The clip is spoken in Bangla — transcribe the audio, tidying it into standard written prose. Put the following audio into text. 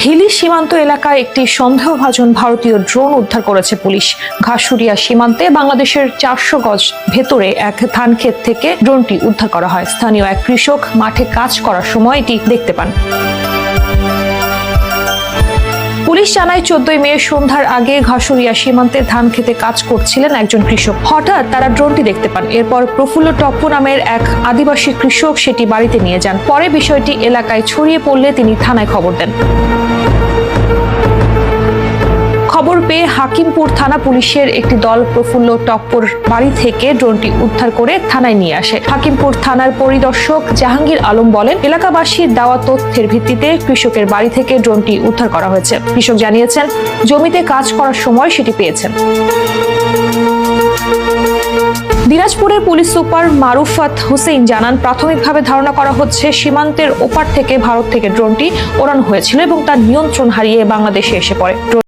হিলি সীমান্ত এলাকায় একটি সন্দেহভাজন ভারতীয় ড্রোন উদ্ধার করেছে পুলিশ। ঘাসুরিয়া সীমান্তে বাংলাদেশের 400 গজ ভেতরে এক ধানক্ষেত থেকে ড্রোনটি উদ্ধার করা হয়। স্থানীয় এক কৃষক মাঠে কাজ করার সময় এটি দেখতে পান। পুলিশ জানায় 14 মে সন্ধ্যার আগে ঘাসুরিয়া সীমান্তে ধান খেতে কাজ করছিলেন একজন কৃষক। হঠাৎ তারা ড্রোনটি দেখতে পান। এরপর প্রফুল্ল টপ্পু নামের এক আদিবাসী কৃষক সেটি বাড়িতে নিয়ে যান। পরে বিষয়টি এলাকায় ছড়িয়ে পড়লে তিনি থানায় খবর দেন। খবর পেয়ে হাকিমপুর থানা পুলিশের একটি দল প্রফুল্ল টপ্পুর বাড়ি থেকে ড্রোনটি উদ্ধার করে থানায় নিয়ে আসে। হাকিমপুর থানার পরিদর্শক জাহাঙ্গীর আলম বলেন, এলাকাবাসীর দেওয়া তথ্যের ভিত্তিতে কৃষকের বাড়ি থেকে ড্রোনটি উদ্ধার করা হয়েছে। কৃষক জানিয়েছেন, জমিতে কাজ করার সময় সেটি পেয়েছেন। দিনাজপুরের পুলিশ সুপার মারুফাত হোসেন জানান, প্রাথমিকভাবে ধারণা করা হচ্ছে সীমান্তের ওপার থেকে ভারত থেকে ড্রোনটি ওড়ানো হয়েছিল এবং তার নিয়ন্ত্রণ হারিয়ে বাংলাদেশে এসে পড়ে।